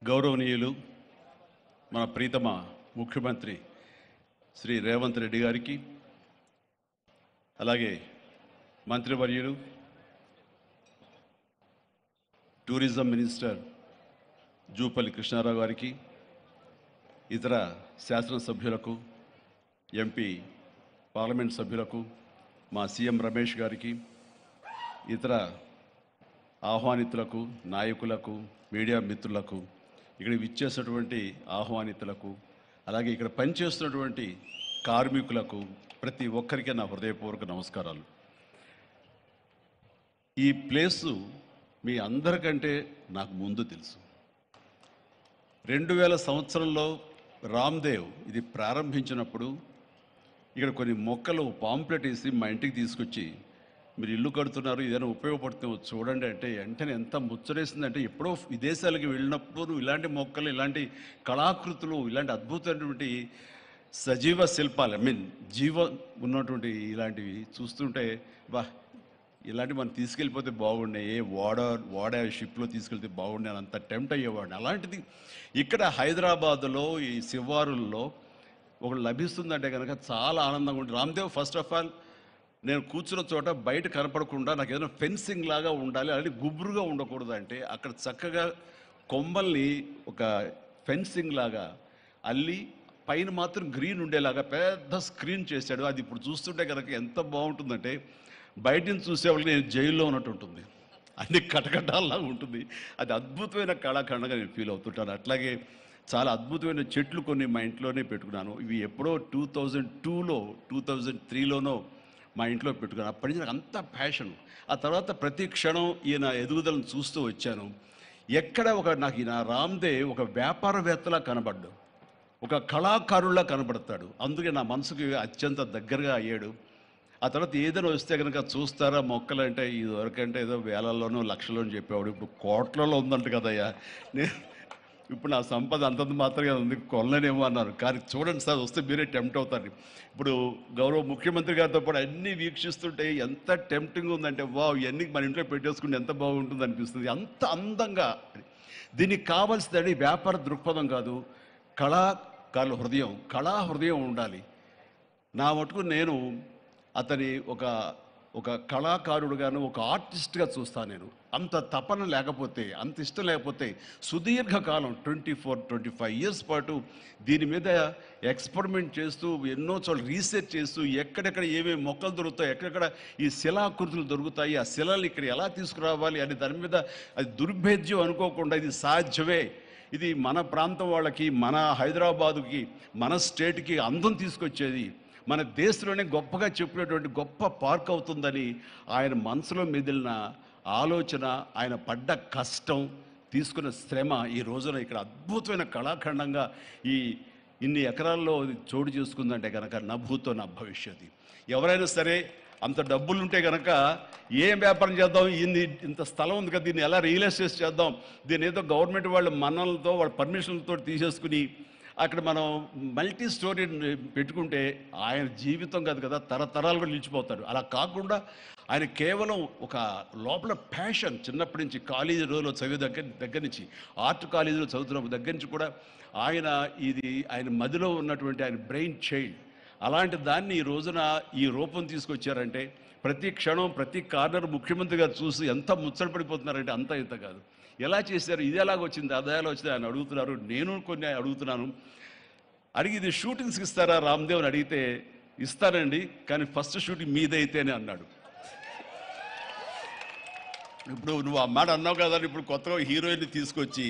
గౌరవనీయులు మన ప్రీతమ ముఖ్యమంత్రి శ్రీ రేవంత్ రెడ్డి గారికి, అలాగే మంత్రివర్యులు టూరిజం మినిస్టర్ జూపల్లి కృష్ణారావు గారికి, ఇతర శాసనసభ్యులకు, ఎంపీ పార్లమెంట్ సభ్యులకు, మా సీఎం రమేష్ గారికి, ఇతర ఆహ్వానితులకు, నాయకులకు, మీడియా మిత్రులకు, ఇక్కడ విచ్చేసినటువంటి ఆహ్వానితులకు, అలాగే ఇక్కడ పనిచేస్తున్నటువంటి కార్మికులకు, ప్రతి ఒక్కరికి నా హృదయపూర్వక నమస్కారాలు. ఈ ప్లేసు మీ అందరికంటే నాకు ముందు తెలుసు. 2000 సంవత్సరంలో రామ్దేవ్ ఇది ప్రారంభించినప్పుడు ఇక్కడ కొన్ని మొక్కలు పాంప్లెట్ వేసి మా ఇంటికి తీసుకొచ్చి, మీరు ఇల్లు కడుతున్నారు, ఏదైనా ఉపయోగపడుతుంది చూడండి అంటే వెంటనే ఎంత ముచ్చరేసిందంటే, ఎప్పుడో విదేశాలకు వెళ్ళినప్పుడు ఇలాంటి మొక్కలు, ఇలాంటి కళాకృతులు, ఇలాంటి అద్భుతమైనటువంటి సజీవ శిల్పాలు, జీవం ఉన్నటువంటి ఇలాంటివి చూస్తుంటే ఇలాంటివి మనం తీసుకెళ్ళిపోతే బాగుండే, వాడ షిప్లో తీసుకెళ్తే బాగుండే అని అంత టెంప్ట్ అయ్యేవాడిని. అలాంటిది ఇక్కడ హైదరాబాదులో ఈ శివారుల్లో ఒకటి లభిస్తుందంటే కనుక చాలా ఆనందంగా ఉంటుంది. రామ్దేవ్ ఫస్ట్ ఆఫ్ ఆల్ నేను కూర్చున్న చోట బయట కనపడకుండా నాకు ఏదైనా ఫెన్సింగ్ లాగా ఉండాలి, అలాగే గుబురుగా ఉండకూడదు అంటే అక్కడ చక్కగా కొమ్మల్ని ఒక ఫెన్సింగ్ లాగా అల్లి పైన మాత్రం గ్రీన్ ఉండేలాగా పెద్ద స్క్రీన్ చేశాడు. అది ఇప్పుడు చూస్తుంటే కనుక ఎంత బాగుంటుందంటే బయట నుంచి చూసేవాళ్ళకి నేను జైల్లో ఉన్నట్టు ఉంటుంది, అన్ని కటకటాల్లాగా ఉంటుంది. అది అద్భుతమైన కళాఖండగా నేను ఫీల్ అవుతుంటాను. అట్లాగే చాలా అద్భుతమైన చెట్లు కొన్ని మా ఇంట్లోనే పెట్టుకున్నాను. ఇవి ఎప్పుడో 2002లో 2003లోనో మా ఇంట్లో పెట్టుకున్నాను. అప్పటి నుంచి నాకు అంత ప్యాషన్. ఆ తర్వాత ప్రతి క్షణం ఈయన ఎదుగుదలను చూస్తూ వచ్చాను. ఎక్కడ నాకు ఈయన రామ్దేవ్ ఒక వ్యాపారవేత్తలా కనబడ్డాడు, ఒక కళాకారుల్లా కనబడతాడు. అందుకే నా మనసుకి అత్యంత దగ్గరగా అయ్యాడు. ఆ తర్వాత ఏదైనా వస్తే కనుక చూస్తారా మొక్కలు అంటే, ఇదివరకంటే ఏదో వేలల్లోనో లక్షల్లో అని చెప్పేవాడు, ఇప్పుడు కోట్లలో ఉందంట కదయ్యా. ఇప్పుడు నా సంపద అంతంత మాత్రమే ఉంది, కొనలేనేమో అన్నారు. కానీ చూడండి సార్, వస్తే మీరే టెంప్ట్ అవుతారు. ఇప్పుడు గౌరవ ముఖ్యమంత్రి గారితో పాటు అన్నీ వీక్షిస్తుంటే ఎంత టెంప్టింగ్ ఉందంటే, ఇవన్నీ మన ఇంట్లో పెట్టేసుకుంటే ఎంత బాగుంటుంది అనిపిస్తుంది. అంత అందంగా దీనికి కావాల్సిందని వ్యాపార దృక్పథం కాదు, కళా హృదయం ఉండాలి. నా మటుకు నేను అతని ఒక కళాకారుడుగాను, ఒక ఆర్టిస్ట్గా చూస్తాను. నేను అంత తపన లేకపోతే, అంత ఇష్టం లేకపోతే సుదీర్ఘకాలం 24-25 ఇయర్స్ పాటు దీని మీద ఎక్స్పెరిమెంట్ చేస్తూ, ఎన్నో చోట్ల రీసెర్చ్ చేస్తూ, ఎక్కడెక్కడ ఏమేమి మొక్కలు దొరుకుతాయి, ఎక్కడెక్కడ ఈ శిలాకృతులు దొరుకుతాయి, ఆ శిలలు ఇక్కడ ఎలా తీసుకురావాలి అని దాని మీద అది దుర్భేద్యం అనుకోకుండా ఇది సాధ్యమే, ఇది మన ప్రాంతం వాళ్ళకి, మన హైదరాబాదుకి, మన స్టేట్కి అందం తీసుకొచ్చేది, మన దేశంలోనే గొప్పగా చెప్పినటువంటి గొప్ప పార్క్ అవుతుందని ఆయన మనసులో మెదిలిన ఆలోచన, ఆయన పడ్డ కష్టం, తీసుకున్న శ్రమ ఈ రోజున ఇక్కడ అద్భుతమైన కళాఖండంగా ఇన్ని ఎకరాల్లో చోటు చేసుకుందంటే కనుక నభూతో నా భవిష్యత్తు. ఎవరైనా సరే అంత డబ్బులుంటే కనుక ఏం వ్యాపారం చేద్దాం, ఇంత స్థలం ఉంది కదా, దీన్ని ఎలా రియల్ ఎస్టేట్ చేద్దాం, దీన్ని ఏదో గవర్నమెంట్ వాళ్ళ మన్నలతో వాళ్ళ పర్మిషన్లతో తీసేసుకుని అక్కడ మనం మల్టీ స్టోరీ పెట్టుకుంటే ఆయన జీవితం కాదు కదా, తరతరాలు కూడా నిలిచిపోతాడు. అలా కాకుండా ఆయన కేవలం ఒక లోపల ప్యాషన్, చిన్నప్పటి నుంచి కాలేజీ రోజులో చదివే దగ్గర నుంచి, ఆర్ట్ కాలేజీలో చదువుతున్న దగ్గర నుంచి కూడా ఆయన మదిలో ఉన్నటువంటి ఆయన బ్రెయిన్ చైల్డ్, అలాంటి దాన్ని ఈ రోజున ఈ రూపం తీసుకొచ్చారంటే ప్రతి క్షణం, ప్రతి కార్నర్ ముఖ్యమంత్రి గారు చూసి ఎంత ముచ్చటపడిపోతున్నారంటే అంత ఇంత కాదు. ఎలా చేశారు, ఇది ఎలాగొచ్చింది, అది ఎలా వచ్చింది ఆయన అడుగుతున్నారు. నేను కొన్ని అడుగుతున్నాను. అడిగి ఇది షూటింగ్స్కి ఇస్తారా రామ్దేవ్ అని అడిగితే, ఇస్తానండి కానీ ఫస్ట్ షూటింగ్ మీదైతే అని అన్నాడు. ఇప్పుడు నువ్వు ఆ మాట అన్నావు కదా, ఇప్పుడు కొత్తగా హీరోయిన్ని తీసుకొచ్చి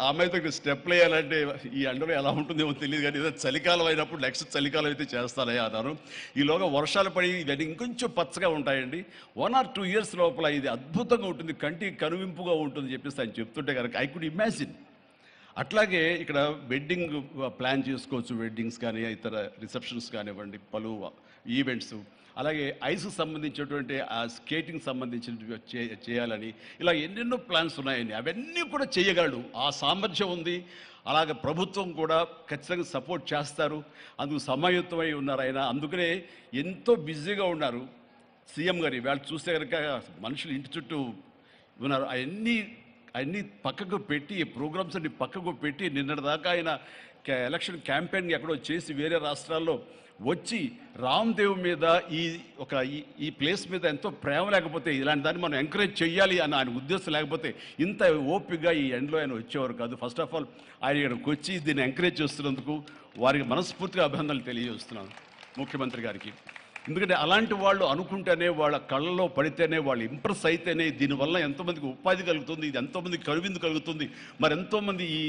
ఆ అమ్మాయితో స్టెప్లు వేయాలంటే ఈ ఎండలో ఎలా ఉంటుందేమో తెలియదు, కానీ ఏదో చలికాలం అయినప్పుడు నెక్స్ట్ చలికాలం అయితే చేస్తానయ్యా అన్నాను. ఈలోగా వర్షాలు పడి ఇవన్నీ ఇంకొంచెం పచ్చగా ఉంటాయండి, 1 or 2 ఇయర్స్ లోపల ఇది అద్భుతంగా ఉంటుంది, కంటికి కనువింపుగా ఉంటుంది చెప్పేసి ఆయన చెప్తుంటే కనుక ఐ కుడ్ ఇమాజిన్. అట్లాగే ఇక్కడ వెడ్డింగ్ ప్లాన్ చేసుకోవచ్చు, వెడ్డింగ్స్ కానీ ఇతర రిసెప్షన్స్ కానివ్వండి, పలు ఈవెంట్స్, అలాగే ఐస్కి సంబంధించినటువంటి ఆ స్కేటింగ్ సంబంధించిన చేయాలని, ఇలా ఎన్నెన్నో ప్లాన్స్ ఉన్నాయండి. అవన్నీ కూడా చేయగలడు, ఆ సామర్థ్యం ఉంది. అలాగే ప్రభుత్వం కూడా ఖచ్చితంగా సపోర్ట్ చేస్తారు, అందుకు సమాయుత్తమై ఉన్నారు ఆయన. అందుకనే ఎంతో బిజీగా ఉన్నారు సీఎం గారు. వాళ్ళు చూస్తే కనుక మనుషులు ఇంటి చుట్టూ ఉన్నారు. అవన్నీ అన్నీ పక్కకు పెట్టి ఈ ప్రోగ్రామ్స్ అన్ని పక్కకు పెట్టి నిన్నటిదాకా ఆయన ఎలక్షన్ క్యాంపెయిన్ ఎక్కడో చేసి వేరే రాష్ట్రాల్లో వచ్చి రామ్దేవ్ మీద ఈ ప్లేస్ మీద ఎంతో ప్రేమ లేకపోతే ఇలాంటి దాన్ని మనం ఎంకరేజ్ చేయాలి అని ఆయన ఉద్దేశం లేకపోతే ఇంత ఓపికగా ఈ ఎండ్లో ఆయన వచ్చేవారు కాదు. ఫస్ట్ ఆఫ్ ఆల్ ఆయన ఇక్కడికి వచ్చి దీన్ని ఎంకరేజ్ చేస్తున్నందుకు వారికి మనస్ఫూర్తిగా అభినందనలు తెలియజేస్తున్నాను ముఖ్యమంత్రి గారికి. ఎందుకంటే అలాంటి వాళ్ళు అనుకుంటేనే, వాళ్ళ కళ్ళలో పడితేనే, వాళ్ళు ఇంప్రెస్ అయితేనే దీనివల్ల ఎంతోమందికి ఉపాధి కలుగుతుంది, ఇది ఎంతోమందికి కనువిందు కలుగుతుంది. మరి ఎంతోమంది ఈ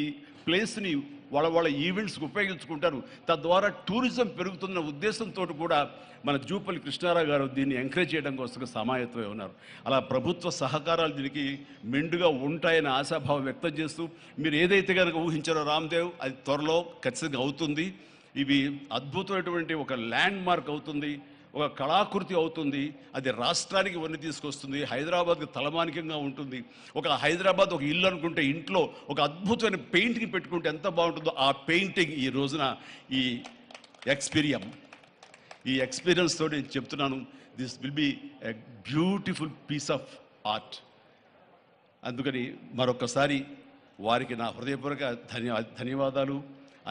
ప్లేస్ని వాళ్ళ ఈవెంట్స్కి ఉపయోగించుకుంటారు. తద్వారా టూరిజం పెరుగుతున్న ఉద్దేశంతో కూడా మన జూపల్లి కృష్ణారావు గారు దీన్ని ఎంకరేజ్ చేయడం కోసం సమాయత్తమై ఉన్నారు. అలా ప్రభుత్వ సహకారాలు దీనికి మెండుగా ఉంటాయని ఆశాభావం వ్యక్తం చేస్తూ, మీరు ఏదైతే కనుక ఊహించారో రామ్దేవ్ అది త్వరలో ఖచ్చితంగా అవుతుంది. ఇవి అద్భుతమైనటువంటి ఒక ల్యాండ్ మార్క్ అవుతుంది, ఒక కళాకృతి అవుతుంది. అది రాష్ట్రానికి వన్నీ తీసుకొస్తుంది, హైదరాబాద్కి తలమానికంగా ఉంటుంది. ఒక హైదరాబాద్ ఒక ఇల్లు అనుకుంటే ఇంట్లో ఒక అద్భుతమైన పెయింటింగ్ పెట్టుకుంటే ఎంత బాగుంటుందో ఆ పెయింటింగ్ ఈ రోజున ఈ ఎక్స్పీరియన్స్ తోటి నేను చెప్తున్నాను, this will be a beautiful piece of art. అందుకని మరొకసారి వారికి నా హృదయపూర్వక ధన్యవాదాలు,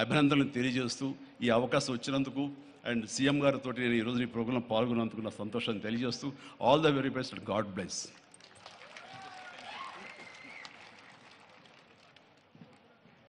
అభినందనలు తెలియజేస్తూ ఈ అవకాశం వచ్చినందుకు అండ్ సీఎం గారితో నేను ఈరోజు ఈ ప్రోగ్రాంలో పాల్గొన్నందుకు నా సంతోషాన్ని తెలియజేస్తూ all the very best, God bless.